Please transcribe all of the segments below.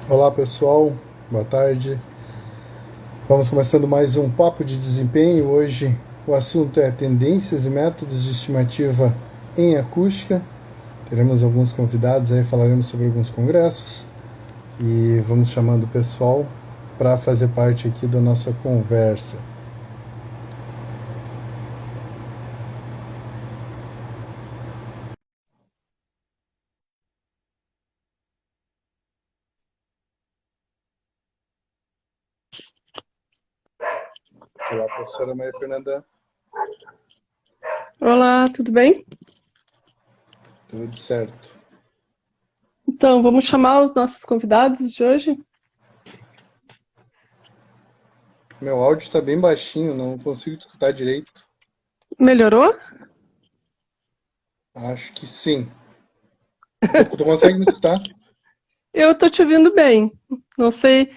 Olá pessoal, boa tarde. Vamos começando mais um Papo de Desempenho. Hoje o assunto é tendências e métodos de estimativa em acústica. Teremos alguns convidados aí, falaremos sobre alguns congressos e vamos chamando o pessoal para fazer parte aqui da nossa conversa. Olá, professora Maria Fernanda. Olá, tudo bem? Tudo certo. Então, vamos chamar os nossos convidados de hoje? Meu áudio está bem baixinho, não consigo te escutar direito. Melhorou? Acho que sim. Tu consegue me escutar? Eu tô te ouvindo bem. Não sei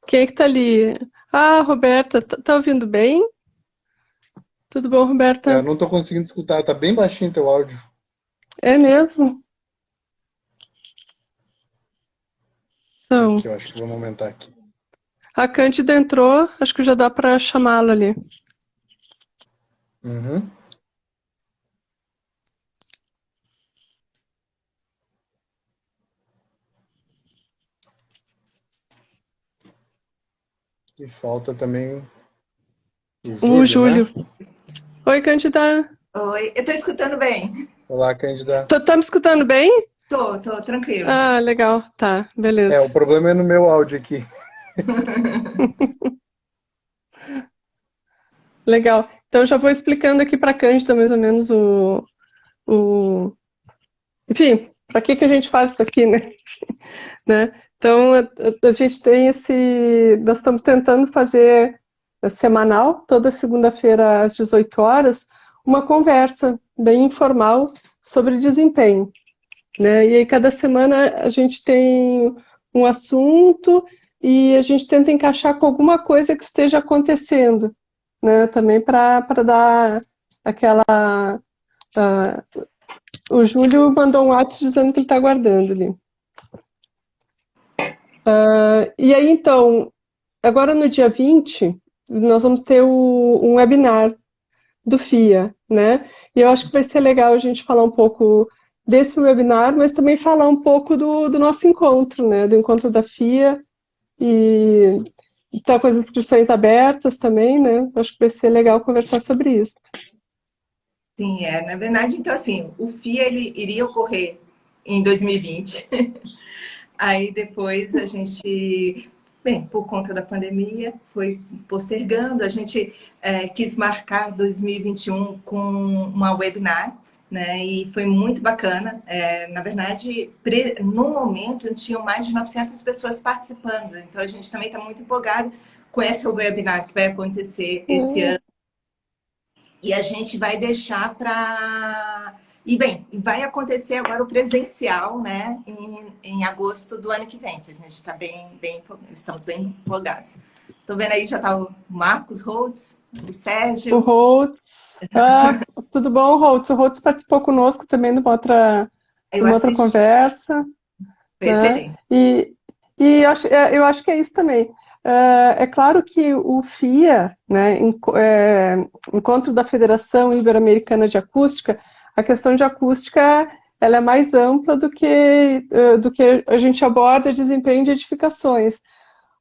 quem é que tá ali. Ah, Roberta, tá ouvindo bem? Tudo bom, Eu Roberta? não estou conseguindo escutar, tá bem baixinho teu áudio. É mesmo? Então, Aqui, eu acho que vamos aumentar aqui. a Cândida entrou, acho que já dá para chamá-la ali. Uhum. E falta também o O Júlio, né? Júlio. Oi, Cândida. Oi, eu tô escutando bem. Olá, Cândida. Tá me escutando bem? Tô tranquilo. Ah, legal. Tá, É, o beleza. problema é no meu áudio aqui. Legal. Então, já vou explicando aqui para a Cândida mais ou menos o... Enfim, para que a gente faz isso aqui, né? Né? Então, a gente tem nós estamos tentando fazer semanal, toda segunda-feira às 18 horas, uma conversa bem informal sobre desempenho, né? E aí cada semana a gente tem um assunto e a gente tenta encaixar com alguma coisa que esteja acontecendo, né? Também para dar aquela... o Júlio mandou um WhatsApp dizendo que ele está aguardando ali. E aí, então, agora no dia 20, nós vamos ter um webinar do FIA, né? E eu acho que vai ser legal a gente falar um pouco desse webinar, mas também falar um pouco do nosso encontro, né? Do encontro da FIA e tá com as inscrições abertas também, né? Acho que vai ser legal conversar sobre isso. Sim, na verdade, então assim, o FIA ele iria ocorrer em 2020. Aí depois a gente, bem, por conta da pandemia, foi postergando. A gente quis marcar 2021 com uma webinar, né? E foi muito bacana. Na verdade, no momento, tinham mais de 900 pessoas participando. Então a gente também está muito empolgado com esse webinar que vai acontecer esse ano. E a gente vai deixar para... E bem, vai acontecer agora o presencial, né, em agosto do ano que vem, que a gente está estamos bem empolgados. Estou vendo aí, já está o Marcos Holtz, o O Sérgio. Holtz. Ah, tudo bom, Holtz? O Holtz participou conosco também de Eu uma outra assisti, conversa, foi né? excelente. E eu acho que é isso também. É claro que o FIA, né, Encontro da Federação Ibero-Americana de Acústica, a questão de acústica ela é mais ampla do que a gente aborda desempenho de edificações.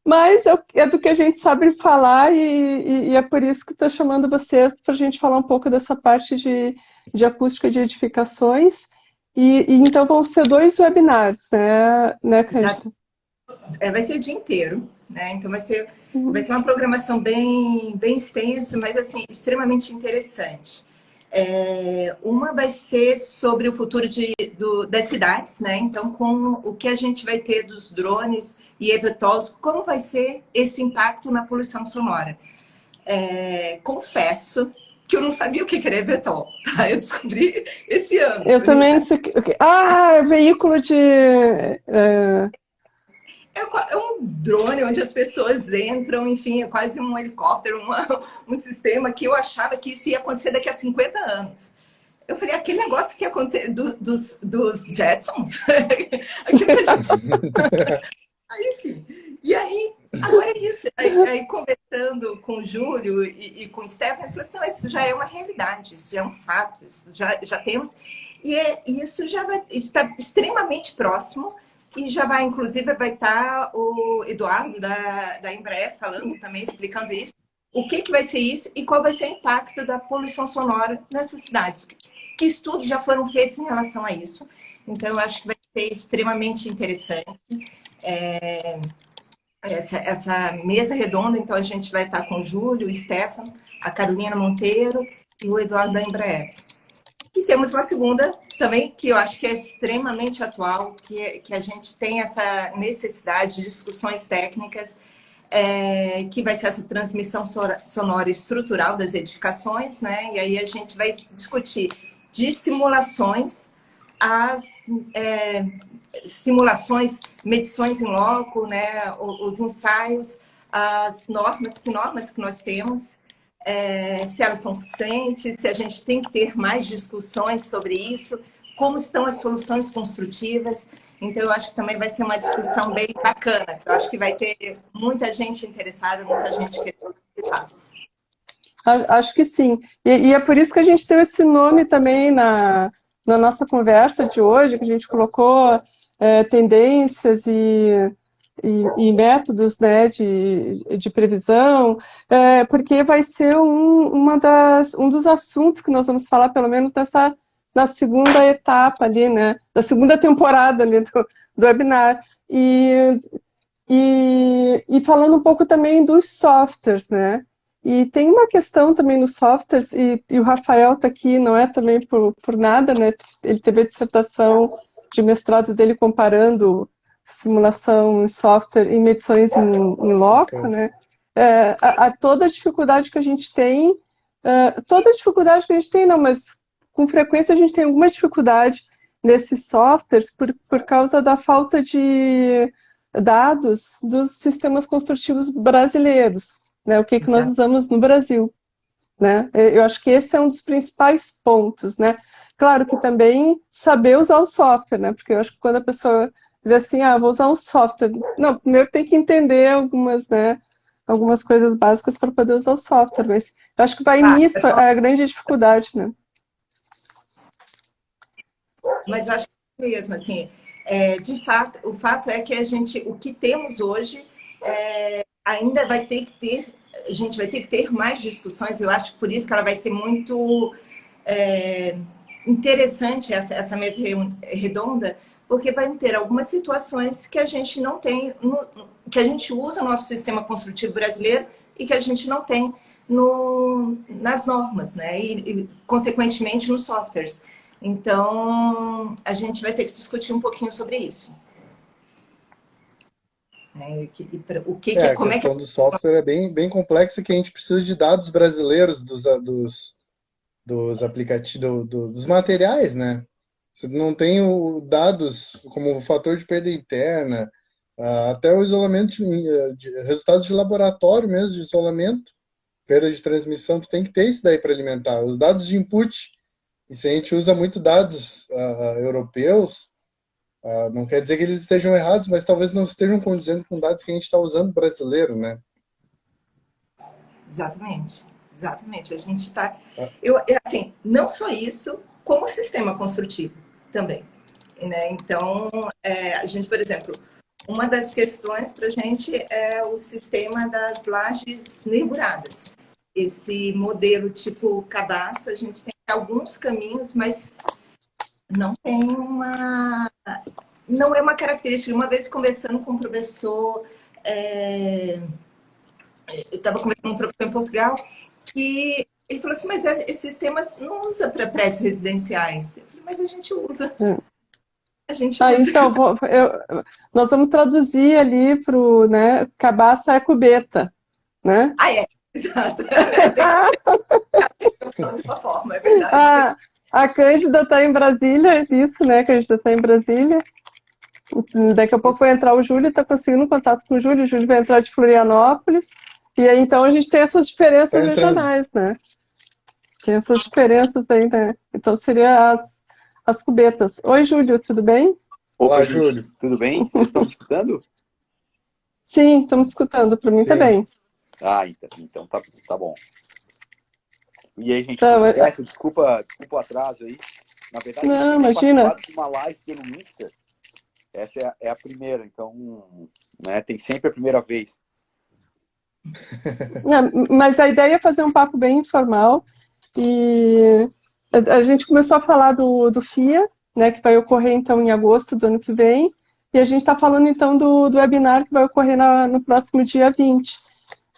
Mas é do que a gente sabe falar e é por isso que estou chamando vocês para a gente falar um pouco dessa parte de acústica de edificações. E então vão ser dois webinars, né, Exato. Cândida? Vai ser o dia inteiro, né? Então vai Uhum. ser uma programação bem extensa, mas assim, extremamente interessante. Uma vai ser sobre o futuro das cidades, né? Então, com o que a gente vai ter dos drones e eVTOLs, como vai ser esse impacto na poluição sonora. Confesso que eu não sabia o que era eVTOL, tá? Eu descobri esse ano. Eu Eu nem também não sabia. sei. Veículo de. É um drone onde as pessoas entram, enfim, é quase um helicóptero, um sistema que eu achava que isso ia acontecer daqui a 50 anos. Eu falei, aquele negócio que ia acontecer dos Jetsons, aquilo que a gente... Aí, enfim, Agora é isso. Aí conversando com o Júlio e com o Stefano, ele falou assim, não, isso já é uma realidade, isso já é um fato, isso já temos. Isso já está extremamente próximo e já vai, inclusive, vai estar o Eduardo da Embraer falando também, explicando isso. O que vai ser isso e qual vai ser o impacto da poluição sonora nessas cidades. Que estudos já foram feitos em relação a isso. Então, eu acho que vai ser extremamente interessante. Essa mesa redonda, então a gente vai estar com o Júlio, o Stefano, a Carolina Monteiro e o Eduardo da Embraer. E temos uma segunda também, que eu acho que é extremamente atual, que a gente tem essa necessidade de discussões técnicas, que vai ser essa transmissão sonora estrutural das edificações, né? E aí a gente vai discutir de simulações, simulações, medições em loco, né? Os ensaios, as normas que nós temos, se elas são suficientes, se a gente tem que ter mais discussões sobre isso, como estão as soluções construtivas. Então, eu acho que também vai ser uma discussão bem bacana. Eu acho que vai ter muita gente interessada, muita gente querendo participar. Acho que sim. E é por isso que a gente tem esse nome também na nossa conversa de hoje, que a gente colocou tendências e métodos, né, de previsão, porque vai ser um dos assuntos que nós vamos falar, pelo menos na segunda etapa ali, né, da segunda temporada ali do webinar. E falando um pouco também dos softwares, né? E tem uma questão também nos softwares, e o Rafael está aqui, não é também por nada, né? Ele teve a dissertação de mestrado dele comparando simulação em software e medições em loco, né? Toda a dificuldade que a gente tem, não, mas com frequência a gente tem alguma dificuldade nesses softwares por causa da falta de dados dos sistemas construtivos brasileiros, né? O que nós usamos no Brasil, né? Eu acho que esse é um dos principais pontos, né? Claro que também saber usar o software, né? Porque eu acho que quando a pessoa diz assim, vou usar um software, não, primeiro tem que entender algumas coisas básicas para poder usar o software, mas eu acho que vai nisso a grande dificuldade, né? Mas eu acho que mesmo, assim, de fato, o fato é que o que temos hoje ainda vai ter que ter, a gente vai ter que ter mais discussões, eu acho que por isso que ela vai ser muito interessante, essa mesa redonda, porque vai ter algumas situações que a gente não tem, que a gente usa no nosso sistema construtivo brasileiro e que a gente não tem nas normas, né? E, consequentemente, nos softwares. Então, a gente vai ter que discutir um pouquinho sobre isso. A questão do software é bem complexa, que a gente precisa de dados brasileiros dos aplicativos, dos materiais, né? Você não tem dados como o fator de perda interna, até o isolamento, resultados de laboratório mesmo, de isolamento, perda de transmissão, tu tem que ter isso daí para alimentar. Os dados de input, e se a gente usa muito dados europeus, não quer dizer que eles estejam errados, mas talvez não estejam condizendo com dados que a gente está usando brasileiro, né? Exatamente. A gente está... assim, não só isso, como o sistema construtivo também, né? Então, a gente, por exemplo, uma das questões para a gente é o sistema das lajes nervuradas. Esse modelo tipo cabaça, a gente tem alguns caminhos, mas não tem não é uma característica. Uma vez conversando com um professor, eu estava conversando com um professor em Portugal, que ele falou assim, mas esse sistema não usa para prédios residenciais. Eu falei, mas a gente usa. A gente usa. Então, nós vamos traduzir ali para o, né, cabaça é cubeta, né? Exato. De uma forma, é verdade. A Cândida está em Brasília, isso, né? A Cândida está em Brasília. Daqui a pouco vai entrar o Júlio, está conseguindo contato com o Júlio vai entrar de Florianópolis. E aí, então, a gente tem essas diferenças regionais, né? Tem essas diferenças aí, né? Então, seria as cubetas. Oi, Júlio, tudo bem? Olá, Júlio. Tudo bem? Vocês estão me escutando? Sim, estamos escutando, para mim Sim. também. Ah, então tá bom. E aí, gente, Então, tudo certo? Desculpa o atraso aí. Na verdade, eu não, nunca tinha imagina. participado de uma live pelo Insta. Essa é a primeira, então, né, tem sempre a primeira vez. Mas a ideia é fazer um papo bem informal e a gente começou a falar do FIA, né, que vai ocorrer então em agosto do ano que vem, e a gente está falando então do webinar que vai ocorrer no próximo dia 20.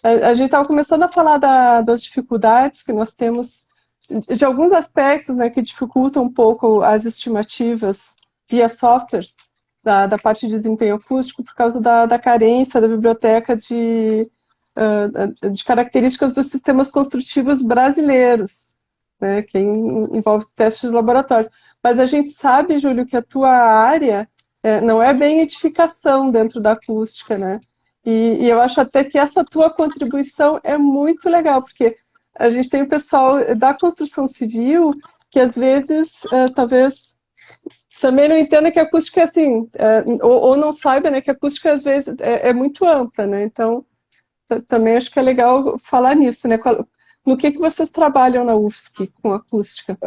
A gente estava começando a falar das dificuldades que nós temos, de alguns aspectos, né, que dificultam um pouco as estimativas via software da parte de desempenho acústico por causa da carência da biblioteca de características dos sistemas construtivos brasileiros, né, que envolve testes de laboratórios. Mas a gente sabe, Júlio, que a tua área não é bem edificação dentro da acústica, né? E eu acho até que essa tua contribuição é muito legal, porque a gente tem o pessoal da construção civil que às vezes, talvez, também não entenda que a acústica é assim, ou não saiba, né, que a acústica às vezes é muito ampla, né? Então, também acho que é legal falar nisso, né? No que vocês trabalham na UFSC com acústica?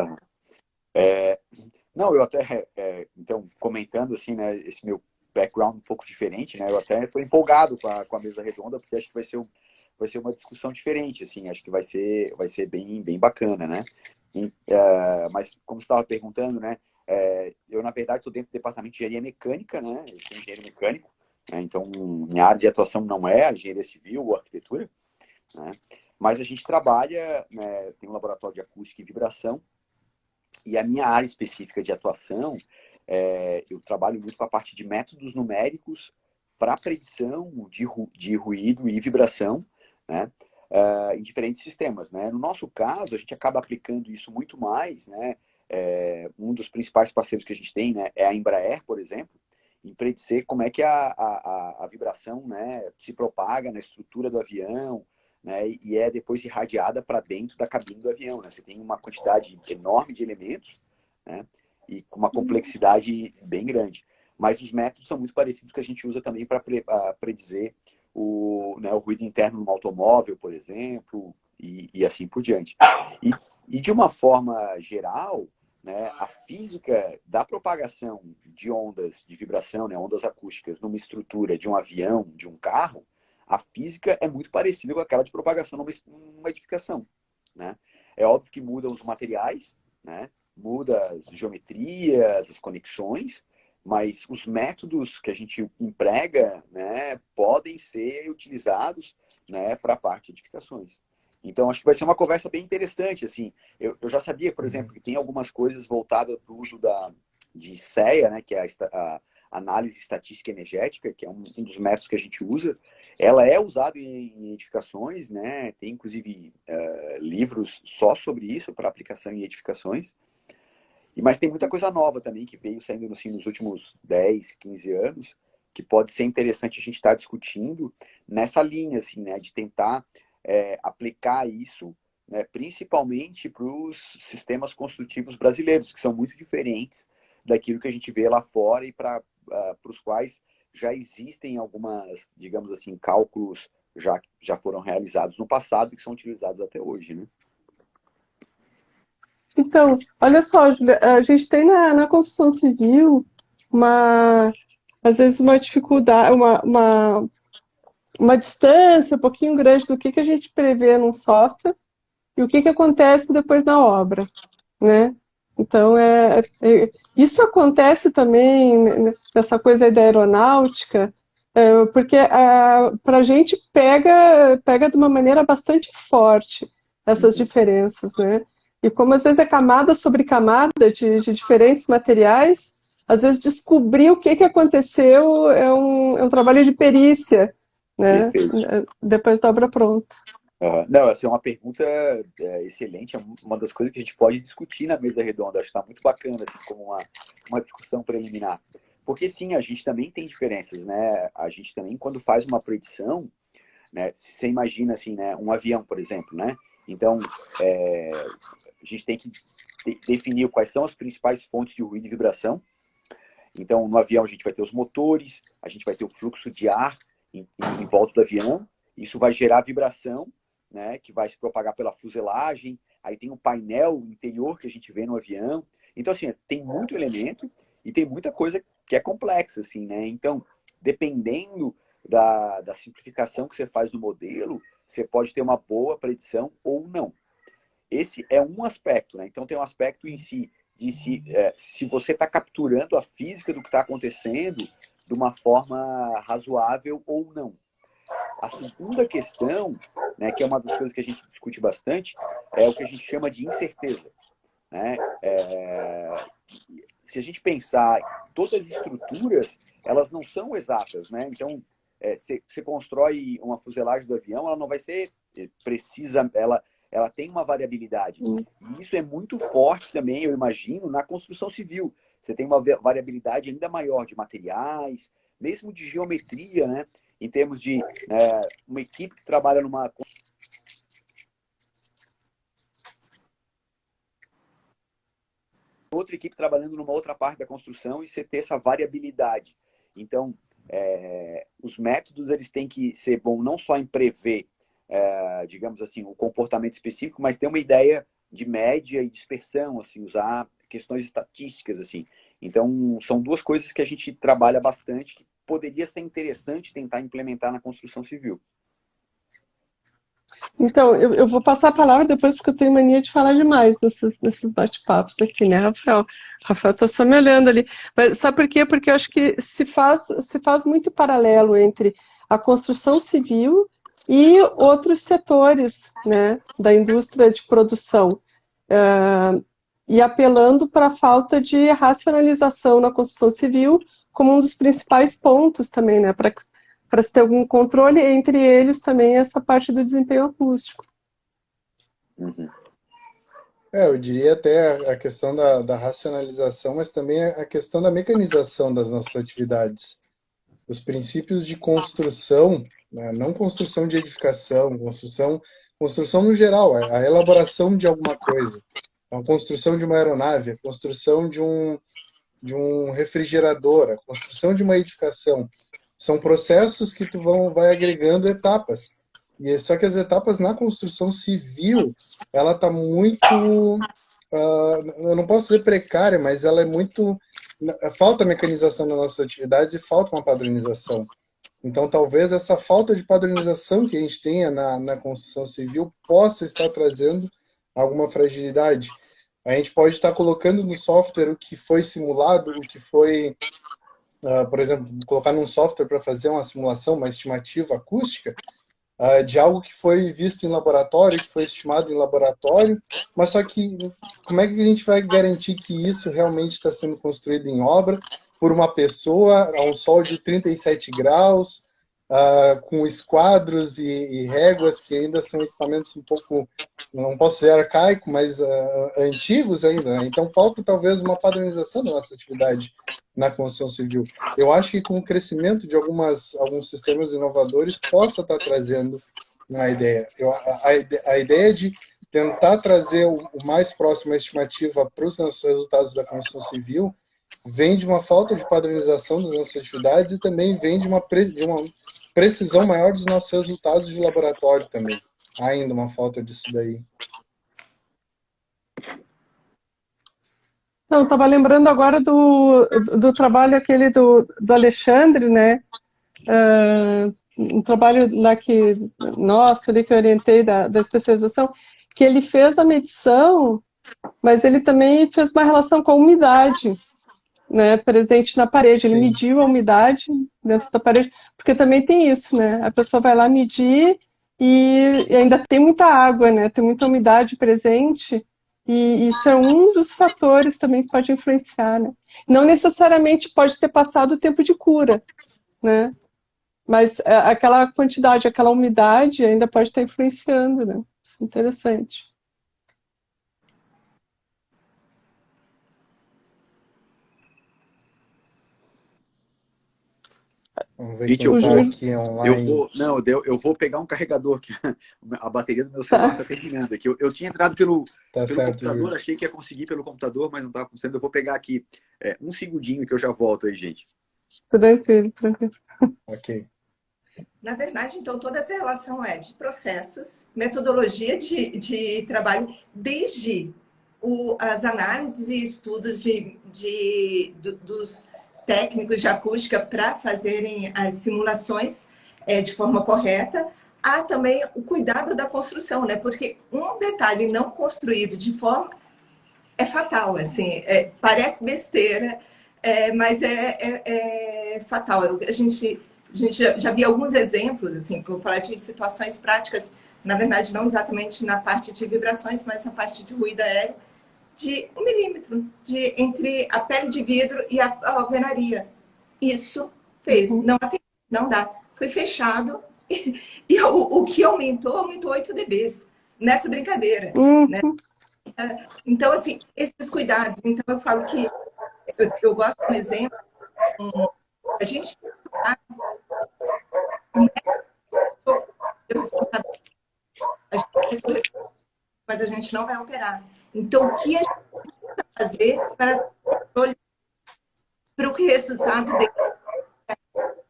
Não, eu até, então, comentando assim, né, esse meu background um pouco diferente, né, eu até estou empolgado com a mesa redonda, porque acho que vai ser uma discussão diferente, assim, acho que vai ser bem bacana, né? Mas, como você estava perguntando, né, eu, na verdade, estou dentro do departamento de engenharia mecânica, né, eu sou engenheiro mecânico, né, então, minha área de atuação não é a engenharia civil ou arquitetura, né, mas a gente trabalha, né, tem um laboratório de acústica e vibração, e a minha área específica de atuação, eu trabalho muito com a parte de métodos numéricos para predição de ruído e vibração, né, em diferentes sistemas, né? No nosso caso, a gente acaba aplicando isso muito mais, né? Um dos principais parceiros que a gente tem, né, é a Embraer, por exemplo, em predizer como é que a vibração, né, se propaga na estrutura do avião, né, e é depois irradiada para dentro da cabine do avião, né? Você tem uma quantidade enorme de elementos, né, e com uma complexidade bem grande. Mas os métodos são muito parecidos que a gente usa também para predizer o ruído interno no automóvel, por exemplo, e assim por diante. E de uma forma geral, né, a física da propagação de ondas de vibração, né, ondas acústicas, numa estrutura de um avião, de um carro, a física é muito parecida com aquela de propagação numa edificação, né? É óbvio que mudam os materiais, né? Muda as geometrias, as conexões, mas os métodos que a gente emprega, né, podem ser utilizados, né, para a parte de edificações. Então, acho que vai ser uma conversa bem interessante. Assim, eu já sabia, por exemplo, que tem algumas coisas voltadas para o uso de SEA, né, que é a análise estatística energética, que é um dos métodos que a gente usa. Ela é usada em edificações, né? Tem, inclusive, livros só sobre isso, para aplicação em edificações. Mas tem muita coisa nova também, que veio saindo assim, nos últimos 10, 15 anos, que pode ser interessante a gente estar discutindo nessa linha, assim, né? De tentar aplicar isso, né, principalmente para os sistemas construtivos brasileiros, que são muito diferentes daquilo que a gente vê lá fora e para os quais já existem algumas, digamos assim, cálculos já foram realizados no passado e que são utilizados até hoje, né? Então, olha só, Júlia, a gente tem na construção civil às vezes uma dificuldade, uma distância um pouquinho grande do que a gente prevê num software e o que acontece depois na obra, né? Então, isso acontece também nessa coisa aí da aeronáutica, porque para a gente pega de uma maneira bastante forte essas diferenças, né? E como às vezes é camada sobre camada de diferentes materiais, às vezes descobrir o que aconteceu é um trabalho de perícia, né? Perfeito. Depois da obra pronta. Não, essa é uma pergunta excelente, é uma das coisas que a gente pode discutir na mesa redonda, acho que está muito bacana, assim, como uma discussão preliminar. Porque sim, a gente também tem diferenças, né? A gente também, quando faz uma predição, né, se você imagina assim, né, um avião, por exemplo, né? Então, a gente tem que definir quais são as principais fontes de ruído e vibração. Então, no avião a gente vai ter os motores, a gente vai ter o fluxo de ar em volta do avião. Isso vai gerar vibração, né, que vai se propagar pela fuselagem. Aí tem o painel interior que a gente vê no avião. Então, assim, tem muito elemento e tem muita coisa que é complexa, assim, né? Então, dependendo da simplificação que você faz no modelo, você pode ter uma boa predição ou não. Esse é um aspecto, né? Então, tem um aspecto em si de se você está capturando a física do que está acontecendo de uma forma razoável ou não. A segunda questão, né, que é uma das coisas que a gente discute bastante, é o que a gente chama de incerteza, né? Se a gente pensar, todas as estruturas, elas não são exatas, né? Então, você constrói uma fuselagem do avião, ela não vai ser precisa, ela tem uma variabilidade. E isso é muito forte também, eu imagino, na construção civil. Você tem uma variabilidade ainda maior de materiais, mesmo de geometria, né? Em termos de uma equipe que trabalha numa outra equipe trabalhando numa outra parte da construção e você ter essa variabilidade. Então, os métodos eles têm que ser bom não só em prever, digamos assim, o comportamento específico, mas ter uma ideia de média e dispersão, assim, usar questões estatísticas, assim. Então, são duas coisas que a gente trabalha bastante, que poderia ser interessante tentar implementar na construção civil. Então, eu vou passar a palavra depois, porque eu tenho mania de falar demais nesses bate-papos aqui, né, Rafael? Rafael tá só me olhando ali. Mas sabe por quê? Porque eu acho que se faz muito paralelo entre a construção civil e outros setores, né, da indústria de produção. E apelando para a falta de racionalização na construção civil como um dos principais pontos também, né, para se ter algum controle, entre eles também essa parte do desempenho acústico. Uhum. Eu diria até a questão da racionalização, mas também a questão da mecanização das nossas atividades. Os princípios de construção, né, não construção de edificação, construção no geral, a elaboração de alguma coisa. A construção de uma aeronave, a construção de um refrigerador, a construção de uma edificação. São processos que vai agregando etapas. E só que as etapas na construção civil, ela está muito, eu não posso dizer precária, mas ela é muito, falta mecanização nas nossas atividades e falta uma padronização. Então, talvez essa falta de padronização que a gente tenha na construção civil possa estar trazendo alguma fragilidade. A gente pode estar colocando no software o que foi simulado, o que foi, por exemplo, colocar num software para fazer uma simulação, uma estimativa acústica, de algo que foi visto em laboratório, que foi estimado em laboratório, mas só que como é que a gente vai garantir que isso realmente está sendo construído em obra por uma pessoa a um sol de 37 graus, com esquadros e réguas, que ainda são equipamentos um pouco, não posso dizer arcaico, mas antigos ainda, né? Então falta talvez uma padronização da nossa atividade na construção civil. Eu acho que com o crescimento de alguns sistemas inovadores possa estar trazendo uma ideia. A ideia de tentar trazer o mais próximo à estimativa para os nossos resultados da construção civil vem de uma falta de padronização das nossas atividades e também vem de uma precisão maior dos nossos resultados de laboratório também. Há ainda uma falta disso daí. Não, estava lembrando agora do trabalho aquele do Alexandre, né? Um trabalho lá nosso, ali que eu orientei da especialização, que ele fez a medição, mas ele também fez uma relação com a umidade, né, presente na parede. Ele mediu a umidade dentro da parede, porque também tem isso, né? A pessoa vai lá medir e ainda tem muita água, né? Tem muita umidade presente. E isso é um dos fatores também que pode influenciar, né? Não necessariamente pode ter passado o tempo de cura, né? Mas aquela quantidade, aquela umidade ainda pode estar influenciando, né? Isso é interessante. Vamos ver Gente, quem está aqui online. Eu vou pegar um carregador, que a bateria do meu celular está terminando aqui. Eu tinha entrado pelo computador, Júlio. Achei que ia conseguir pelo computador, mas não estava funcionando. Eu vou pegar aqui um segundinho que eu já volto aí, gente. Tranquilo, tranquilo. Ok. Na verdade, então, toda essa relação é de processos, metodologia de trabalho, desde as análises e estudos dos técnicos de acústica para fazerem as simulações de forma correta, há também o cuidado da construção, né? Porque um detalhe não construído de forma é fatal, assim, parece besteira, mas é fatal. A gente já viu alguns exemplos, assim, vou falar de situações práticas, na verdade, não exatamente na parte de vibrações, mas na parte de ruído aéreo, de 1 milímetro entre a pele de vidro e a alvenaria. Isso fez, não dá. Foi fechado e o que aumentou 8 dBs nessa brincadeira. Né? Então, assim, esses cuidados. Então, eu falo que eu gosto de um exemplo. A gente mas a gente não vai operar. Então, o que a gente precisa fazer para o resultado dele?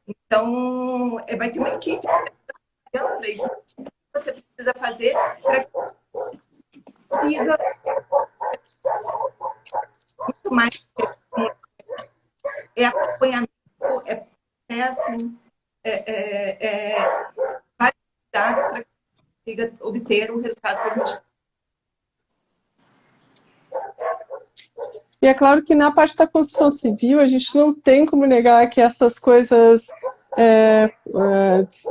Então, vai ter uma equipe trabalhando para isso. O que você precisa fazer para que consiga muito mais acompanhamento, processo, vários dados para que consiga obter o resultado que a gente. E é claro que na parte da construção civil a gente não tem como negar que essas coisas,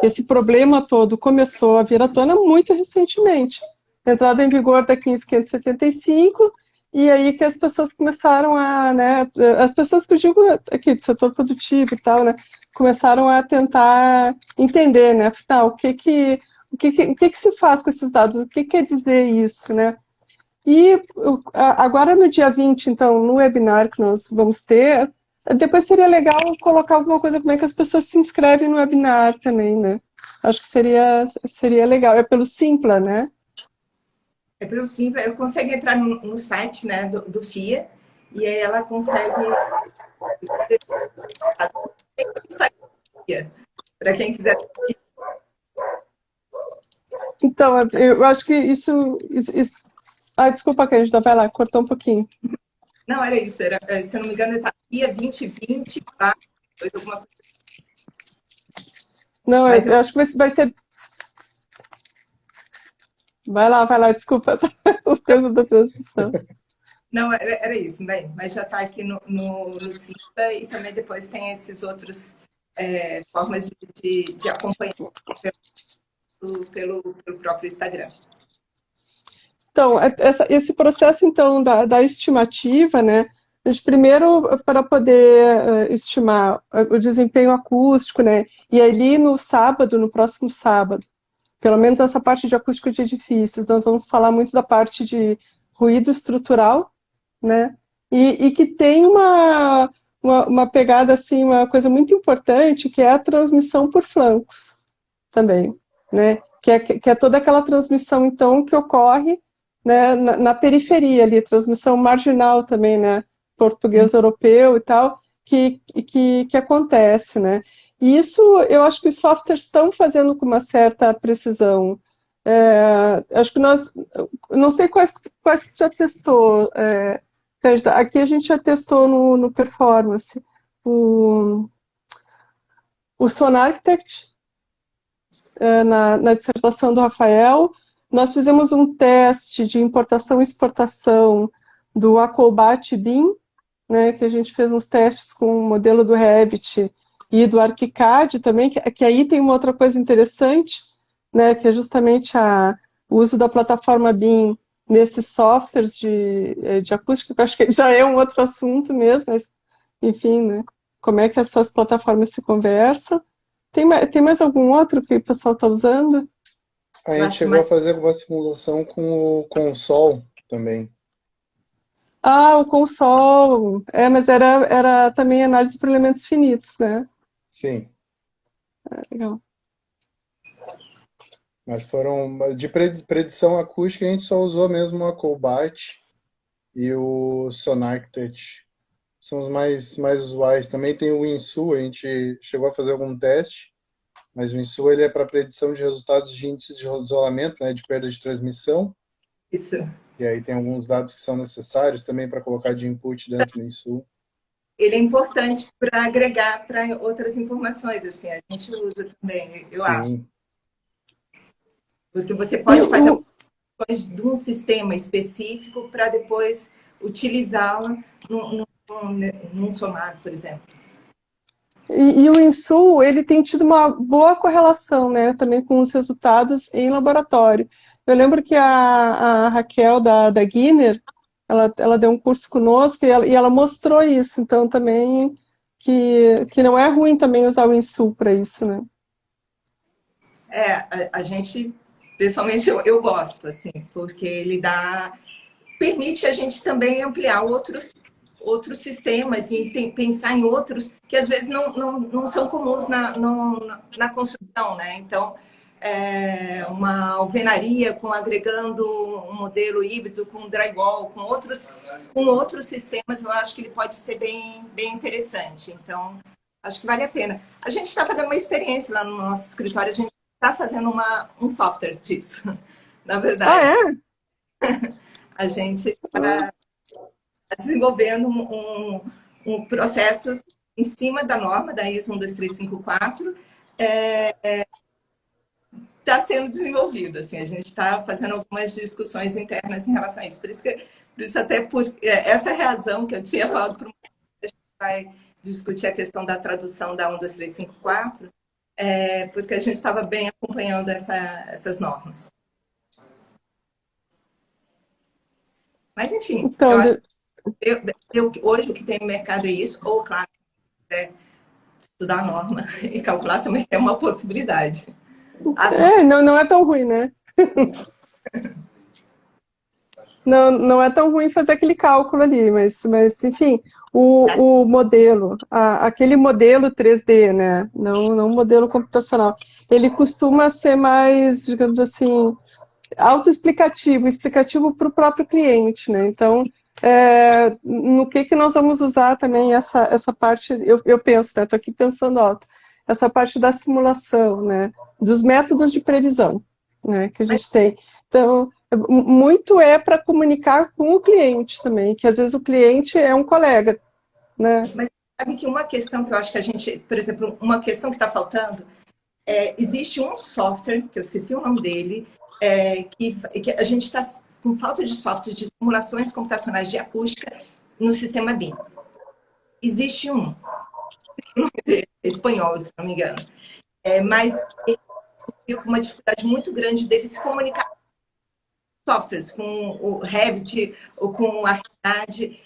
esse problema todo começou a vir à tona muito recentemente. Entrada em vigor da 15.575, e aí que as pessoas começaram a, né, as pessoas que eu digo aqui do setor produtivo e tal, né, começaram a tentar entender, né, afinal, o que se faz com esses dados, o que quer dizer isso, né? E agora no dia 20, então, no webinar que nós vamos ter, depois seria legal colocar alguma coisa, como é que as pessoas se inscrevem no webinar também, né? Acho que seria legal. É pelo Simpla, né? É pelo Simpla, eu consigo entrar no site, né, do FIA, e aí ela consegue para quem quiser. Então, eu acho que isso... Ah, desculpa, Cândida, vai lá, cortou um pouquinho. Não, era isso, se eu não me engano, está FIA 2020, alguma coisa. Não, eu acho que vai ser... Vai lá, desculpa, os coisas da transmissão. Não, era isso, bem, mas já está aqui no Simpla e também depois tem esses outros formas de acompanhar pelo próprio Instagram. Então, esse processo, então, da estimativa, né, a gente primeiro, para poder estimar o desempenho acústico, né, e ali no próximo sábado, pelo menos essa parte de acústica de edifícios, nós vamos falar muito da parte de ruído estrutural, né, e que tem uma pegada, assim, uma coisa muito importante, que é a transmissão por flancos também, né, que é toda aquela transmissão, então, que ocorre, né, na periferia ali, transmissão marginal também, né, português europeu e tal, que acontece, né. E isso eu acho que os softwares estão fazendo com uma certa precisão. Acho que não sei quais que já testou, aqui a gente já testou no Performance, o Sonar Architect, na dissertação do Rafael. Nós fizemos um teste de importação e exportação do Acrobat BIM, né, que a gente fez uns testes com o modelo do Revit e do ArchiCAD também, que aí tem uma outra coisa interessante, né, que é justamente o uso da plataforma BIM nesses softwares de acústica, que eu acho que já é um outro assunto mesmo, mas, enfim, né, como é que essas plataformas se conversam. Tem mais algum outro que o pessoal está usando? A gente chegou a fazer uma simulação com o Consol também. Ah, o Consol. Mas era também análise por elementos finitos, né? Sim. Legal. Mas foram de predição acústica, a gente só usou mesmo a Acrobat e o Sonarchitect. São os mais usuais. Também tem o Winsu, a gente chegou a fazer algum teste, Mas o INSU ele é para predição de resultados de índice de isolamento, né, de perda de transmissão. Isso. E aí tem alguns dados que são necessários também para colocar de input dentro do INSU. Ele é importante para agregar para outras informações, assim, a gente usa também, eu acho. Porque você pode fazer de um sistema específico para depois utilizá-lo num sonar, por exemplo. E o INSU, ele tem tido uma boa correlação, né, também com os resultados em laboratório. Eu lembro que a Raquel da Guiner, ela deu um curso conosco e ela mostrou isso, então também que não é ruim também usar o INSU para isso, né? A gente, pessoalmente, eu gosto, assim, porque ele permite a gente também ampliar outros sistemas e pensar em outros que às vezes não são comuns na construção, né? Então, uma alvenaria agregando um modelo híbrido com drywall, com outros sistemas, eu acho que ele pode ser bem interessante. Então, acho que vale a pena. A gente está fazendo uma experiência lá no nosso escritório, a gente está fazendo um software disso, na verdade. Ah, é? A gente está desenvolvendo processos em cima da norma da ISO 12354, está sendo desenvolvido. Assim, a gente está fazendo algumas discussões internas em relação a isso. Por isso até essa razão que eu tinha falado para a gente vai discutir a questão da tradução da 12354, porque a gente estava bem acompanhando essas normas. Mas, enfim, então, eu acho que hoje o que tem no mercado é isso, ou, claro, estudar a norma e calcular também é uma possibilidade. Não é tão ruim, né? Não é tão ruim fazer aquele cálculo ali, mas enfim, o modelo, aquele modelo 3D, né? Não modelo computacional, ele costuma ser mais, digamos assim, autoexplicativo, explicativo para o próprio cliente, né? Então, no que nós vamos usar também essa parte, eu penso, né? Estou aqui pensando alto, essa parte da simulação, né? Dos métodos de previsão, né? Que a gente tem. Então, muito para comunicar com o cliente também, que às vezes o cliente é um colega, né? Mas sabe que uma questão que eu acho que a gente, por exemplo, uma questão que está faltando, existe um software, que eu esqueci o nome dele, que a gente está com falta de software de simulações computacionais de acústica no sistema BIM. Existe um, espanhol, se não me engano, mas ele tem uma dificuldade muito grande dele se comunicar com softwares, com o Revit ou com a Arcad.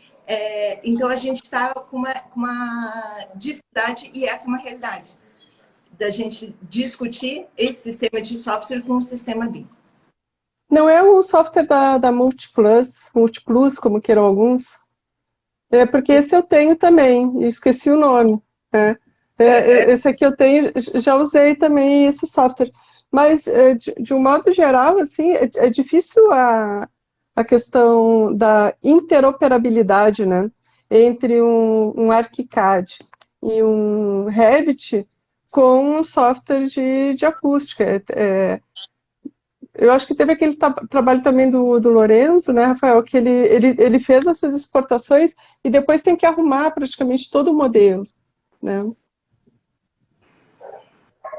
Então, a gente está com uma dificuldade, e essa é uma realidade, da gente discutir esse sistema de software com o sistema BIM. Não é o software da Multiplus, como queiram alguns? Porque esse eu tenho também, esqueci o nome. Esse aqui eu tenho, já usei também esse software. Mas, de um modo geral, assim, é difícil a questão da interoperabilidade, né, entre um ArchiCAD e um Revit com um software de acústica. Eu acho que teve aquele trabalho também do Lorenzo, né, Rafael, que ele fez essas exportações e depois tem que arrumar praticamente todo o modelo, né?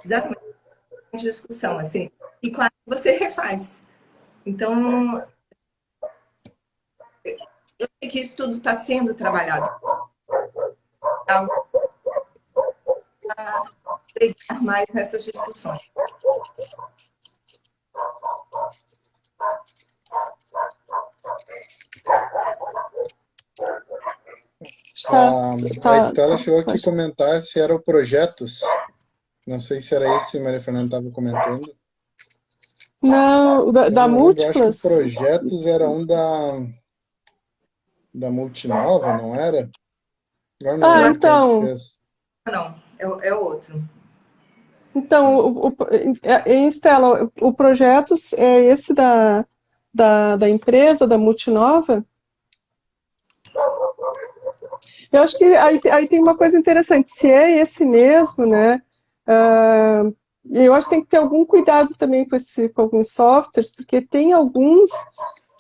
Exatamente. Discussão, assim. E quase você refaz. Então, eu sei que isso tudo está sendo trabalhado. Para agregar mais nessas discussões. A Estela chegou aqui a comentar se era o Projetos. Não sei se era esse que a Maria Fernanda estava comentando. Não, da Múltiplas? Eu acho que o Projetos era um da Multinova, não era? Agora não lembro então. Quem fez. Não, é outro. Então, em Estela, o Projetos é esse da empresa, da Multinova? Eu acho que aí tem uma coisa interessante. Se é esse mesmo, né? Eu acho que tem que ter algum cuidado também com alguns softwares, porque tem alguns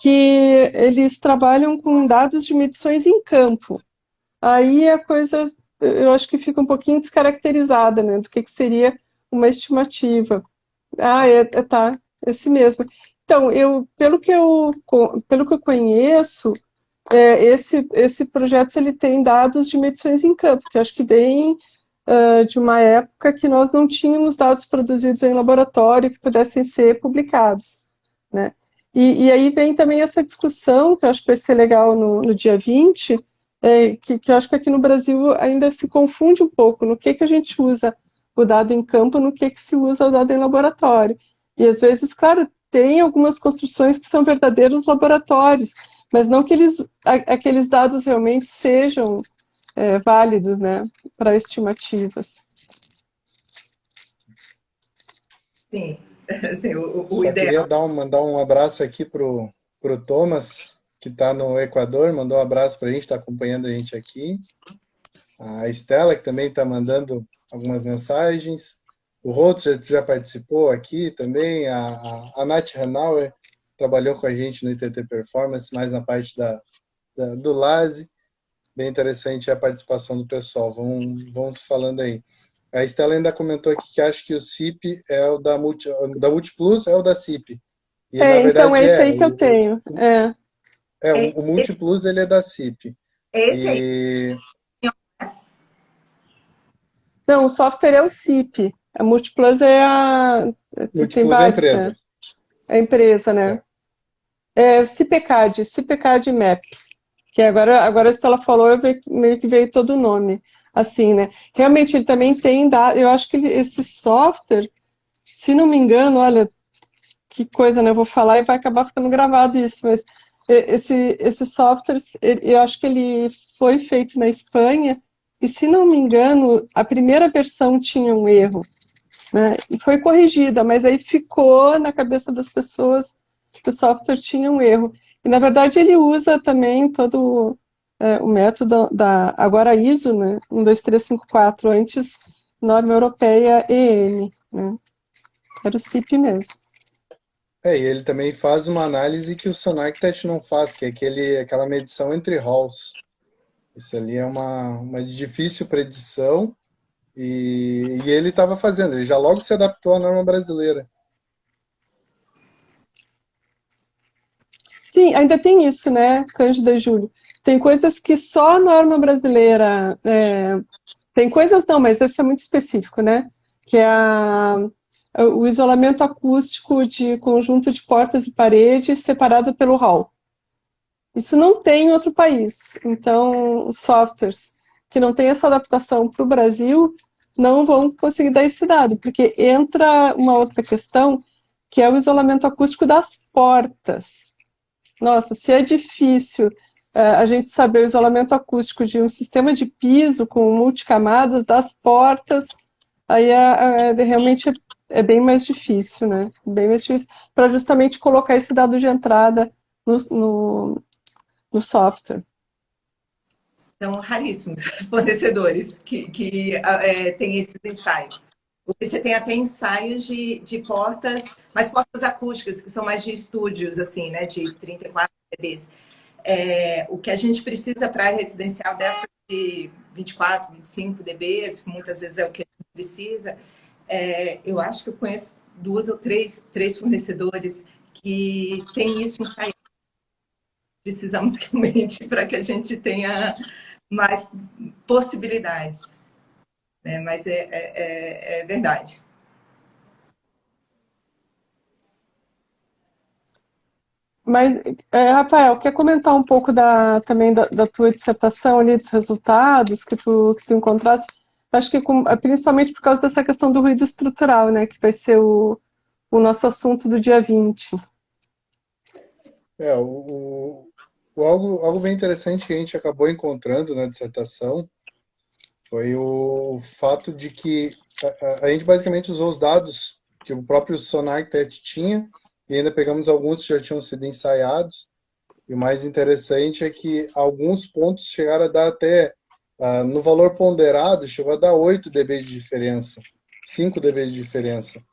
que eles trabalham com dados de medições em campo. Aí a coisa, eu acho que fica um pouquinho descaracterizada, né, do que seria uma estimativa. Tá, esse mesmo. Então, pelo que eu conheço, esse projeto ele tem dados de medições em campo, que eu acho que vem de uma época que nós não tínhamos dados produzidos em laboratório que pudessem ser publicados, né? E aí vem também essa discussão, que eu acho que vai ser legal no dia 20, que eu acho que aqui no Brasil ainda se confunde um pouco no que a gente usa o dado em campo, no que se usa o dado em laboratório. E às vezes, claro, tem algumas construções que são verdadeiros laboratórios, mas não que aqueles dados realmente sejam válidos, né, para estimativas. Sim, assim, o Só ideal. queria mandar um abraço aqui pro Thomas, que está no Equador, mandou um abraço para a gente, está acompanhando a gente aqui. A Estela, que também está mandando algumas mensagens. O Rotzer já participou aqui também. A Nath Hanauer trabalhou com a gente no ITT Performance, mais na parte do LASE. Bem interessante a participação do pessoal. Vamos falando aí. A Estela ainda comentou aqui que acha que o CIP é o da Multiplus, é o da CIP. E, na verdade, então é esse aí que eu tenho. O Multiplus ele é da CIP. Esse aí. Não, o software é o CIP. A Multiplus tem Multiplus é a vários, empresa. né? É a empresa, né? É o CIPCAD Map. Que agora a Estela falou, meio que veio todo o nome. Assim, né? Realmente, ele também tem dado. Eu acho que esse software, se não me engano, olha, que coisa, né? Eu vou falar e vai acabar ficando gravado isso, mas esse software, eu acho que ele foi feito na Espanha, e se não me engano, a primeira versão tinha um erro, né? E foi corrigida, mas aí ficou na cabeça das pessoas que o software tinha um erro. E, na verdade, ele usa também todo o método agora ISO, né? 12354, antes norma europeia EN, né? Era o CIP mesmo. E ele também faz uma análise que o SonarCTEST não faz, que é aquela medição entre halls. Isso ali é uma difícil predição e ele estava fazendo, ele já logo se adaptou à norma brasileira. Sim, ainda tem isso, né, Cândida e Júlio? Tem coisas que só a norma brasileira... tem coisas não, mas isso é muito específico, né? Que é o isolamento acústico de conjunto de portas e paredes separado pelo hall. Isso não tem em outro país. Então, os softwares que não têm essa adaptação para o Brasil não vão conseguir dar esse dado, porque entra uma outra questão, que é o isolamento acústico das portas. Nossa, se é difícil a gente saber o isolamento acústico de um sistema de piso com multicamadas das portas, aí realmente é bem mais difícil, né? Bem mais difícil para justamente colocar esse dado de entrada no software. São raríssimos fornecedores que têm esses ensaios. Você tem até ensaios de portas, mas portas acústicas, que são mais de estúdios, assim, né, de 34 dBs. O que a gente precisa para a residencial dessa de 24, 25 dBs, que muitas vezes é o que a gente precisa, eu acho que eu conheço 2 ou 3 fornecedores que têm isso ensaiado. Precisamos realmente para que a gente tenha mais possibilidades. Mas é verdade. Mas, Rafael, quer comentar um pouco também da tua dissertação ali, dos resultados que tu encontraste? Acho que principalmente por causa dessa questão do ruído estrutural, né, que vai ser o nosso assunto do dia 20. Algo bem interessante que a gente acabou encontrando na dissertação foi o fato de que a gente basicamente usou os dados que o próprio SonarCTEST tinha e ainda pegamos alguns que já tinham sido ensaiados. E o mais interessante é que alguns pontos chegaram a dar até, no valor ponderado, chegou a dar 8 dB de diferença. 5 dB de diferença.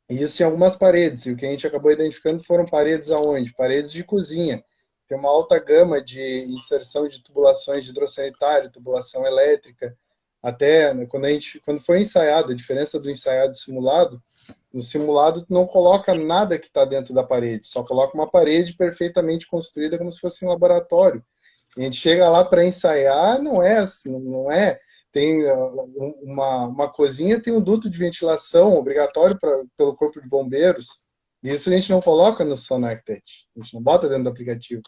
E isso em algumas paredes, e o que a gente acabou identificando foram paredes aonde? Paredes de cozinha. Tem uma alta gama de inserção de tubulações de hidrossanitário, tubulação elétrica, até né, quando foi ensaiado, a diferença do ensaiado e simulado, no simulado tu não coloca nada que está dentro da parede, só coloca uma parede perfeitamente construída como se fosse um laboratório. E a gente chega lá para ensaiar, não é assim, não é. Tem uma cozinha, tem um duto de ventilação obrigatório pelo corpo de bombeiros. E isso a gente não coloca no SonarTech, a gente não bota dentro do aplicativo.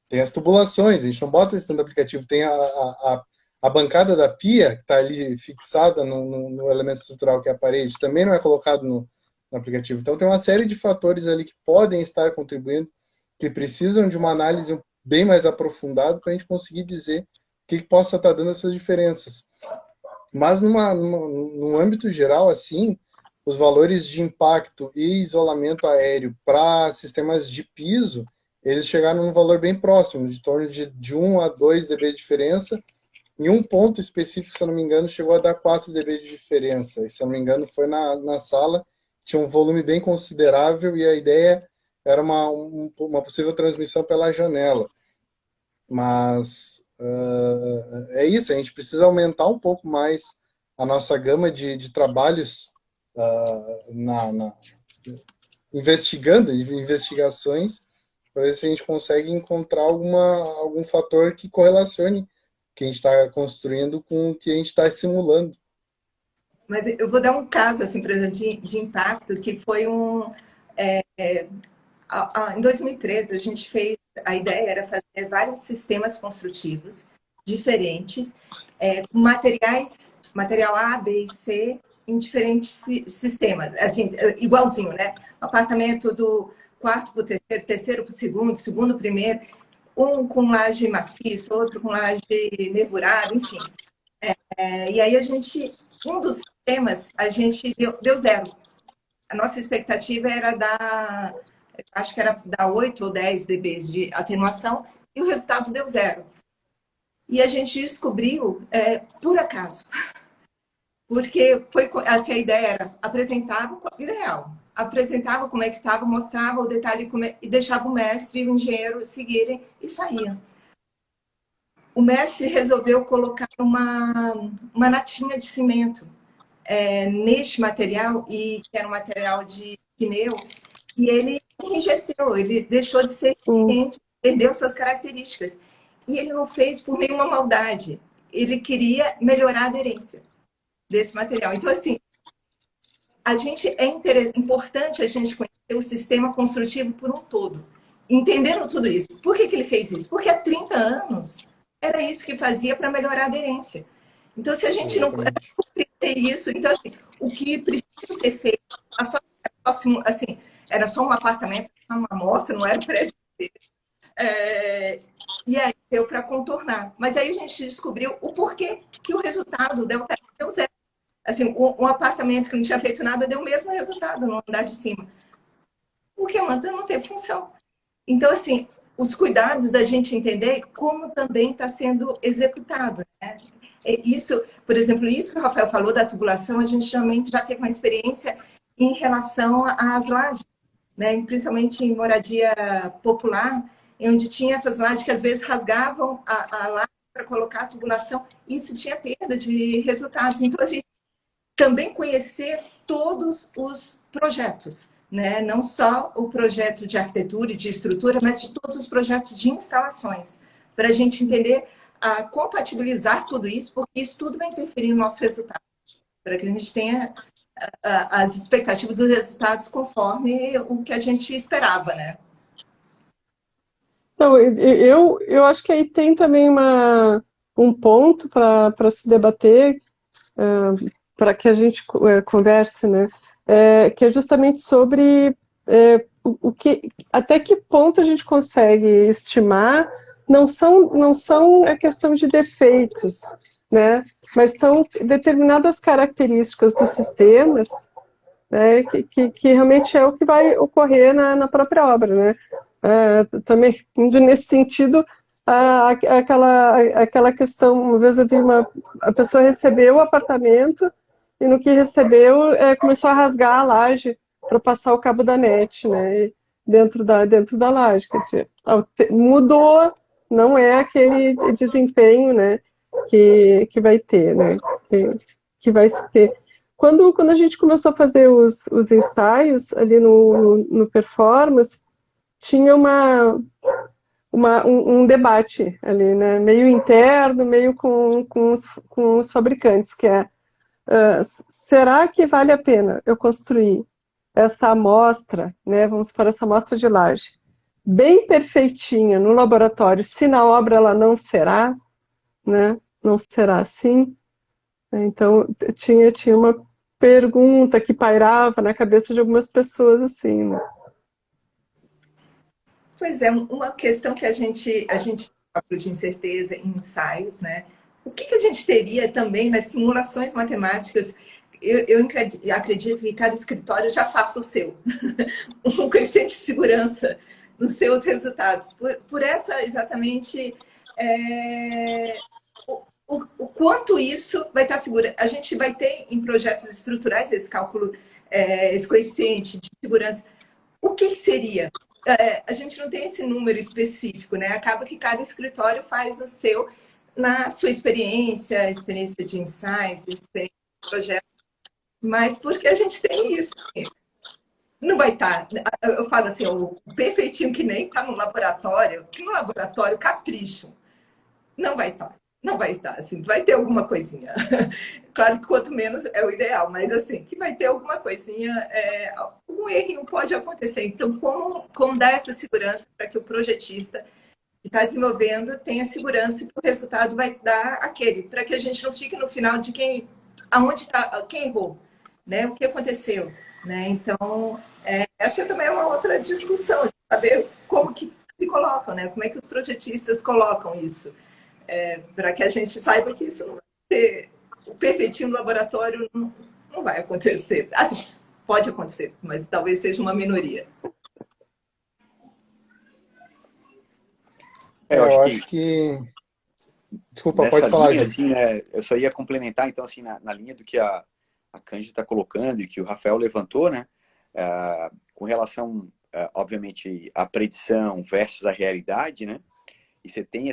Tem as tubulações, a gente não bota isso dentro do aplicativo. Tem a bancada da pia, que está ali fixada no elemento estrutural, que é a parede, também não é colocado no aplicativo. Então, tem uma série de fatores ali que podem estar contribuindo, que precisam de uma análise bem mais aprofundada para a gente conseguir dizer o que possa estar dando essas diferenças. Mas, num âmbito geral, assim, os valores de impacto e isolamento aéreo para sistemas de piso, eles chegaram num valor bem próximo, de torno de 1 a 2 dB de diferença. Em um ponto específico, se eu não me engano, chegou a dar 4 dB de diferença. E, se eu não me engano, foi na sala, tinha um volume bem considerável e a ideia era uma possível transmissão pela janela. Mas é isso, a gente precisa aumentar um pouco mais a nossa gama de trabalhos investigando, investigações, para ver se a gente consegue encontrar algum fator que correlacione o que a gente está construindo com o que a gente está simulando. Mas eu vou dar um caso, assim, por exemplo, de impacto, que foi em 2013, a gente fez, a ideia era fazer vários sistemas construtivos diferentes, com material A, B e C, em diferentes sistemas, assim, igualzinho, né? Apartamento do quarto para o terceiro, terceiro para o segundo, segundo para o primeiro, um com laje maciça, outro com laje nervurada, enfim. E aí um dos sistemas, a gente deu 0. A nossa expectativa era acho que era dar 8 ou 10 dB de atenuação, e o resultado deu 0. E a gente descobriu por acaso. Porque assim, a ideia era apresentava com a vida real. Apresentava como é que estava, mostrava o detalhe e deixava o mestre e o engenheiro seguirem e saíam. O mestre resolveu colocar uma natinha de cimento neste material, que era um material de pneu, e ele enrijeceu, ele deixou de ser resistente, perdeu suas características. E ele não fez por nenhuma maldade. Ele queria melhorar a aderência desse material. Então, assim, importante a gente conhecer o sistema construtivo por um todo, entendendo tudo isso. Por que ele fez isso? Porque há 30 anos era isso que fazia para melhorar a aderência. Então, se a gente não compreender isso, então, assim, o que precisa ser feito, assim, era só um apartamento, uma amostra, não era um prédio. E aí deu para contornar. Mas aí a gente descobriu o porquê que o resultado deu 0. Assim, um apartamento que não tinha feito nada deu o mesmo resultado no andar de cima. Porque a manta não teve função. Então, assim, os cuidados da gente entender como também está sendo executado, né? Isso, por exemplo, isso que o Rafael falou da tubulação, a gente realmente já teve uma experiência em relação às lajes, né? Principalmente em moradia popular, onde tinha essas lajes que às vezes rasgavam a laje para colocar a tubulação, e isso tinha perda de resultados. Então, a gente também conhecer todos os projetos, né? Não só o projeto de arquitetura e de estrutura, mas de todos os projetos de instalações, para a gente entender compatibilizar tudo isso, porque isso tudo vai interferir no nosso resultado, para que a gente tenha as expectativas dos resultados conforme o que a gente esperava, né? Então, eu acho que aí tem também um ponto para se debater, para que a gente converse, né? Que é justamente sobre até que ponto a gente consegue estimar, não são a questão de defeitos, né? Mas são determinadas características dos sistemas, né? Que realmente é o que vai ocorrer na própria obra, né? Também indo nesse sentido, aquela questão, uma vez eu vi a pessoa recebeu o apartamento e no que recebeu, começou a rasgar a laje para passar o cabo da net, né? Dentro da laje. Quer dizer, mudou, não é aquele desempenho, né, que vai ter, né? Que vai se ter. Quando a gente começou a fazer os ensaios ali no Performance, tinha um debate ali, né? Meio interno, meio com os fabricantes, que é será que vale a pena eu construir essa amostra, né? Vamos para essa amostra de laje, bem perfeitinha no laboratório, se na obra ela não será, né? Não será assim. Então, tinha uma pergunta que pairava na cabeça de algumas pessoas assim, né? Pois é, uma questão que a gente tem de incerteza em ensaios, né? O que a gente teria também nas simulações matemáticas? Eu acredito que cada escritório já faça o seu, um coeficiente de segurança nos seus resultados. Por essa exatamente o quanto isso vai estar seguro. A gente vai ter em projetos estruturais esse cálculo, esse coeficiente de segurança. O que seria? A gente não tem esse número específico, né? Acaba que cada escritório faz o seu na sua experiência de ensaios, experiência de projeto, mas porque a gente tem isso. Não vai estar, eu falo assim, o perfeitinho que nem está no laboratório, que no laboratório capricho, não vai estar. Não vai estar, assim, vai ter alguma coisinha. Claro que quanto menos é o ideal, mas assim, que vai ter alguma coisinha, um errinho pode acontecer. Então, como dar essa segurança para que o projetista que está desenvolvendo tenha segurança que o resultado vai dar aquele, para que a gente não fique no final de aonde está, quem errou, né? O que aconteceu, né? Então, essa também é uma outra discussão, de saber como que se colocam, né? Como é que os projetistas colocam isso. Para que a gente saiba que isso não vai ser o perfeitinho no laboratório, não vai acontecer. Assim, pode acontecer, mas talvez seja uma minoria. Eu acho que... Desculpa, pode falar, linha, Júlio. assim, né, eu só ia complementar, então, assim, na linha do que a Cândida está colocando e que o Rafael levantou, né, com relação, obviamente, à predição versus a realidade, né, e você tem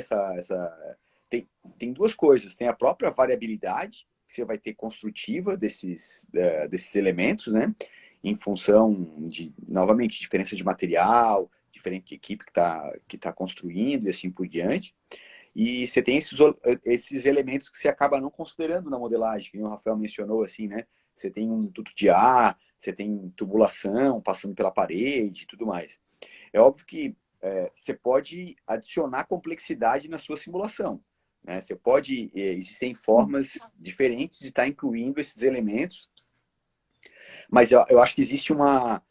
tem duas coisas, tem a própria variabilidade que você vai ter construtiva desses elementos, né, em função de, novamente, diferença de material, diferente de equipe que tá construindo e assim por diante. E você tem esses elementos que você acaba não considerando na modelagem, que o Rafael mencionou, assim, né? Você tem um duto de ar, você tem tubulação passando pela parede e tudo mais. É óbvio que você pode adicionar complexidade na sua simulação, né? Você pode, existem formas diferentes de estar incluindo esses elementos, mas eu acho que existe uma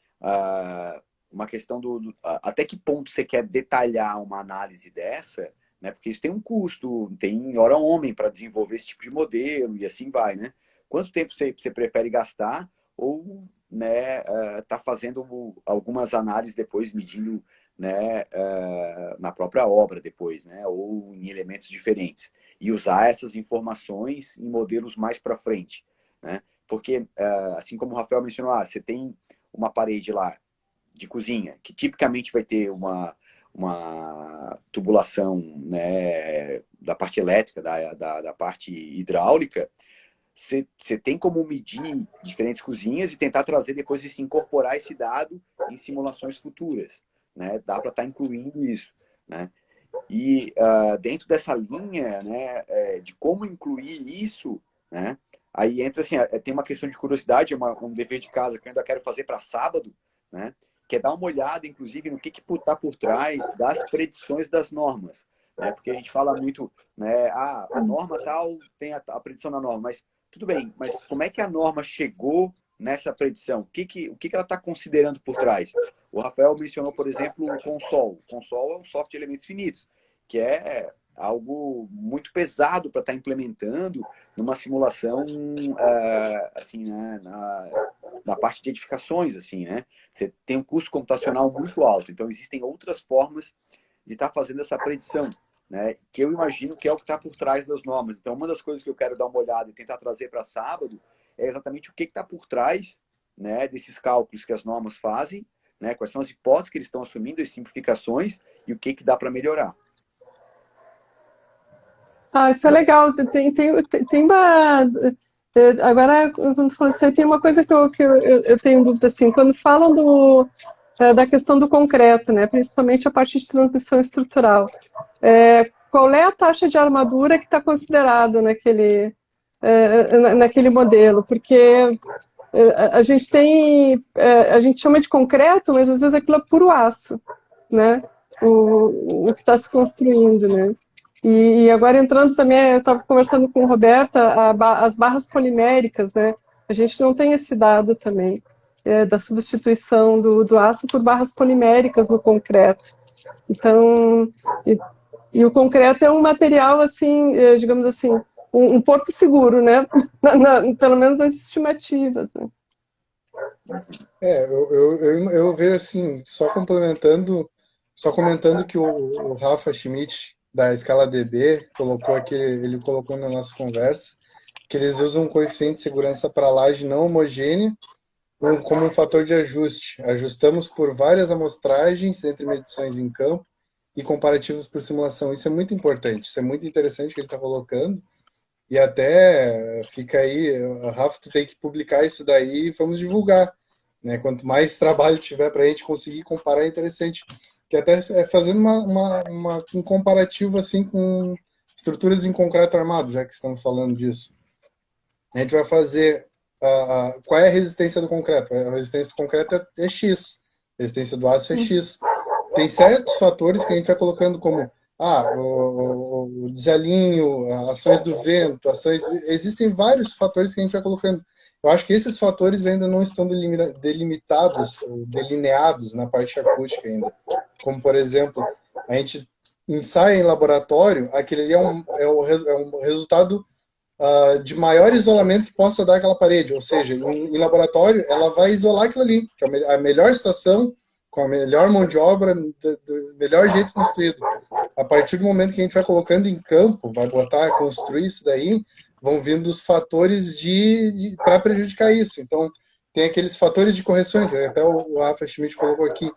questão até que ponto você quer detalhar uma análise dessa, né? Porque isso tem um custo, tem hora homem para desenvolver esse tipo de modelo e assim vai, né? Quanto tempo você prefere gastar ou, né, tá fazendo algumas análises depois, medindo, né, na própria obra depois, né, ou em elementos diferentes e usar essas informações em modelos mais para frente, né? Porque, assim como o Rafael mencionou, você tem uma parede lá de cozinha, que tipicamente vai ter uma tubulação, né, da parte elétrica, da parte hidráulica, você tem como medir diferentes cozinhas e tentar trazer depois esse incorporar esse dado em simulações futuras, né? Dá para estar incluindo isso, né? E dentro dessa linha, né, de como incluir isso, né? Aí entra assim, tem uma questão de curiosidade, um dever de casa que eu ainda quero fazer para sábado, né? Que é dar uma olhada, inclusive, no que está por trás das predições das normas, né? Porque a gente fala muito, né? A norma tal tem a predição da norma, mas tudo bem, mas como é que a norma chegou nessa predição? O que ela está considerando por trás? O Rafael mencionou, por exemplo, o Consol. O Consol é um software de elementos finitos, que é algo muito pesado para estar implementando numa simulação assim, né, na parte de edificações, assim, né? Você tem um custo computacional muito alto, então existem outras formas de estar fazendo essa predição, né? Que eu imagino que é o que está por trás das normas. Então, uma das coisas que eu quero dar uma olhada e tentar trazer para sábado é exatamente o que está por trás, né, desses cálculos que as normas fazem, né, quais são as hipóteses que eles estão assumindo, as simplificações e o que dá para melhorar. Ah, isso é legal. Tem uma. Agora, quando falou isso aí, tem uma coisa que eu tenho dúvida, assim, quando falam da questão do concreto, né, principalmente a parte de transmissão estrutural, qual é a taxa de armadura que está considerada naquele modelo? Porque a gente a gente chama de concreto, mas às vezes aquilo é puro aço, né, o que está se construindo, né? E agora entrando também, eu estava conversando com a Roberta, as barras poliméricas, né? A gente não tem esse dado também, da substituição do aço por barras poliméricas no concreto. Então, e o concreto é um material, assim, digamos assim, um porto seguro, né? Pelo menos nas estimativas, né? Eu vejo assim, só comentando que o Rafa Schmidt, da Escala DB, ele colocou na nossa conversa, que eles usam um coeficiente de segurança para laje não homogênea como um fator de ajuste. Ajustamos por várias amostragens entre medições em campo e comparativos por simulação. Isso é muito importante, isso é muito interessante que ele está colocando. E até fica aí, Rafa, tu tem que publicar isso daí e vamos divulgar, né? Quanto mais trabalho tiver para a gente conseguir comparar, é interessante. Que até fazendo um comparativo assim com estruturas em concreto armado, já que estamos falando disso. A gente vai fazer qual é a resistência do concreto? A resistência do concreto é X, a resistência do aço é X. Tem certos fatores que a gente vai colocando como o desalinho, ações do vento, existem vários fatores que a gente vai colocando. Eu acho que esses fatores ainda não estão delimitados, delineados na parte acústica ainda. Como, por exemplo, a gente ensaia em laboratório, aquele ali é um resultado de maior isolamento que possa dar aquela parede. Ou seja, em laboratório, ela vai isolar aquilo ali, que é a melhor situação, com a melhor mão de obra, do melhor jeito construído. A partir do momento que a gente vai colocando em campo, vai construir isso daí, vão vindo os fatores para prejudicar isso. Então, tem aqueles fatores de correções, até o Rafa Schmidt colocou aqui,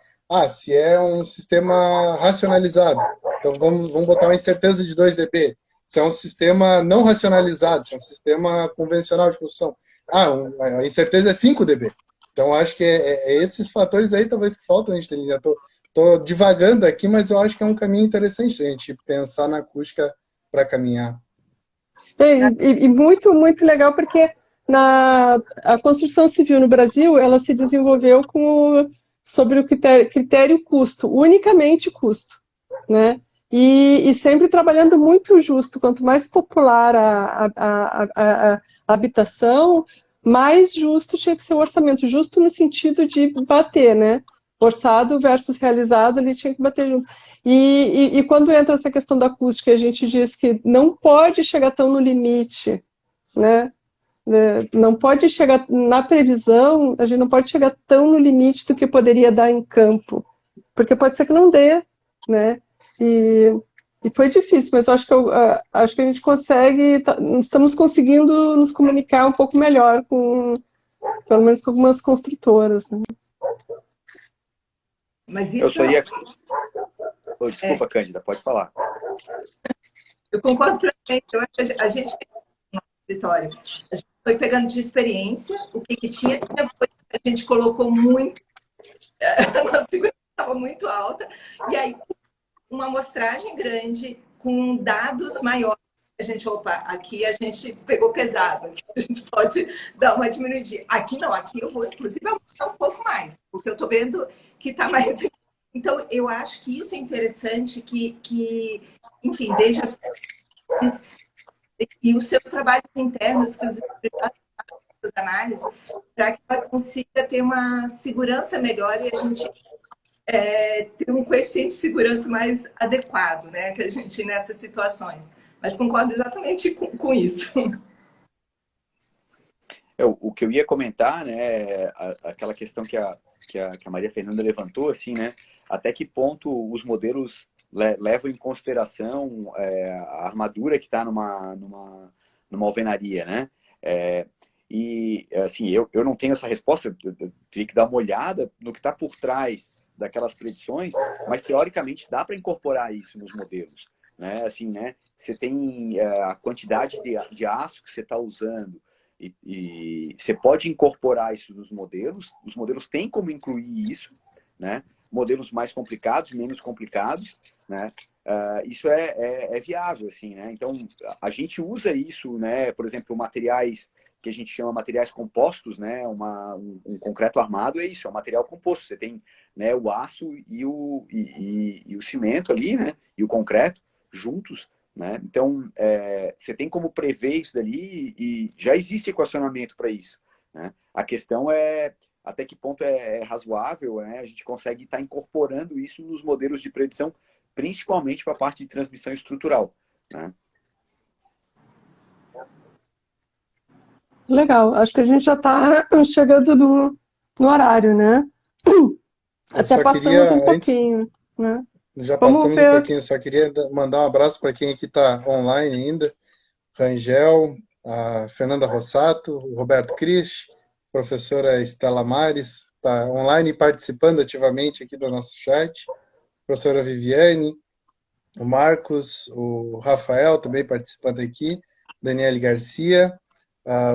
se é um sistema racionalizado, então vamos botar uma incerteza de 2 dB. Se é um sistema não racionalizado, se é um sistema convencional de construção, a incerteza é 5 dB. Então, acho que é esses fatores aí, talvez, que faltam a gente delinear. Estou divagando aqui, mas eu acho que é um caminho interessante a gente pensar na acústica para caminhar. E muito, muito legal, porque a construção civil no Brasil, ela se desenvolveu sobre o critério custo, unicamente custo, né? E sempre trabalhando muito justo. Quanto mais popular a habitação, mais justo tinha que ser o orçamento. Justo no sentido de bater, né? Orçado versus realizado, ele tinha que bater junto. E quando entra essa questão da acústica, a gente diz que não pode chegar tão no limite, né? Não pode chegar na previsão, a gente não pode chegar tão no limite do que poderia dar em campo, porque pode ser que não dê, né? E foi difícil, mas acho que a gente consegue, estamos conseguindo nos comunicar um pouco melhor pelo menos com algumas construtoras, né? Mas isso Desculpa, Cândida, pode falar. Eu concordo plenamente. Eu acho que a gente no escritório, a gente foi pegando de experiência o que tinha, depois a gente colocou muito, a nossa segurança estava muito alta, e aí uma amostragem grande, com dados maiores, aqui a gente pegou pesado, aqui a gente pode dar uma diminuidinha. Aqui não, aqui eu vou, inclusive, aumentar um pouco mais, porque eu estou vendo que está mais... Então, eu acho que isso é interessante, enfim, desde e os seus trabalhos internos, que os análises, para que ela consiga ter uma segurança melhor e a gente ter um coeficiente de segurança mais adequado, né, que a gente nessas situações. Mas concordo exatamente com isso. O que eu ia comentar, né, aquela questão que a Maria Fernanda levantou, assim, né, até que ponto os modelos levam em consideração a armadura que está numa alvenaria, né? E, assim, eu não tenho essa resposta, eu teria que dar uma olhada no que está por trás daquelas predições, mas teoricamente dá para incorporar isso nos modelos, né? Assim, né? Você tem a quantidade de aço que você está usando e você pode incorporar isso nos modelos. Os modelos têm como incluir isso, né? Modelos mais complicados, menos complicados, né? Isso é viável, assim, né? Então, a gente usa isso, né? Por exemplo, materiais que a gente chama materiais compostos, né? Um concreto armado é isso, é um material composto. Você tem, né, o aço e o cimento ali, né? E o concreto juntos, né? Então, você tem como prever isso dali e já existe equacionamento para isso, né? A questão é até que ponto é razoável, né? A gente consegue estar incorporando isso nos modelos de predição, principalmente para a parte de transmissão estrutural, né? Legal, acho que a gente já está chegando no horário, né? Eu Até só passamos um queria, antes, pouquinho, né? já Vamos passamos um ver. pouquinho, só queria mandar um abraço para quem aqui está online ainda. Rangel, a Fernanda Rossato, o Roberto Cris, professora Estela Mares, está online participando ativamente aqui do nosso chat. Professora Viviane, o Marcos, o Rafael também participando aqui, Daniele Garcia,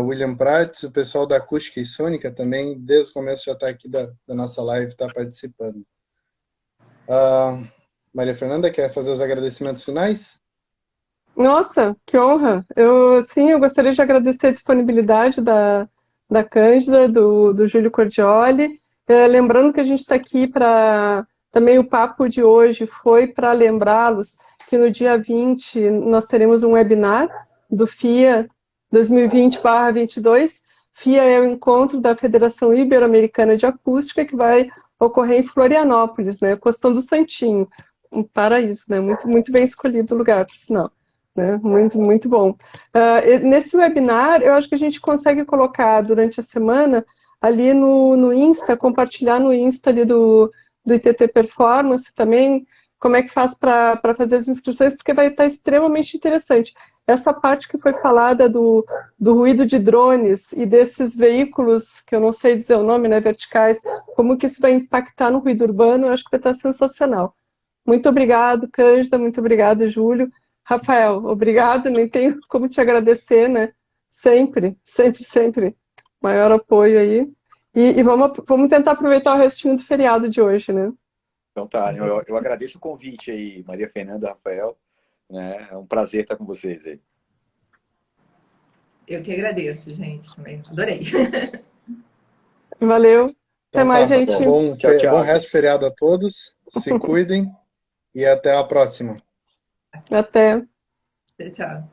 William Prats, o pessoal da Acústica e Sônica também, desde o começo já está aqui da nossa live, está participando. Maria Fernanda, quer fazer os agradecimentos finais? Nossa, que honra! Sim, eu gostaria de agradecer a disponibilidade da Cândida, do Júlio Cordioli. Lembrando que a gente está aqui para. Também o papo de hoje foi para lembrá-los que no dia 20 nós teremos um webinar do FIA 2020/22. FIA é o encontro da Federação Ibero-Americana de Acústica, que vai ocorrer em Florianópolis, né? Costão do Santinho. Um paraíso, né? Muito, muito bem escolhido o lugar, por sinal. Né? Muito, muito bom. Nesse webinar, eu acho que a gente consegue colocar durante a semana ali no Insta, compartilhar no Insta ali do ITT Performance também, como é que faz para fazer as inscrições, porque vai estar extremamente interessante. Essa parte que foi falada do ruído de drones e desses veículos, que eu não sei dizer o nome, né, verticais, como que isso vai impactar no ruído urbano, eu acho que vai estar sensacional. Muito obrigado, Cândida, muito obrigado, Júlio. Rafael, obrigado, nem tenho como te agradecer, né? Sempre, sempre, sempre. Maior apoio aí. E vamos tentar aproveitar o restinho do feriado de hoje, né? Então tá, eu agradeço o convite aí, Maria Fernanda, Rafael, né? É um prazer estar com vocês aí. Eu que agradeço, gente, também. Adorei. Valeu. Até Então mais, tá, gente. bom Tchau. resto de feriado a todos, se cuidem e até a próxima. Até. Tchau.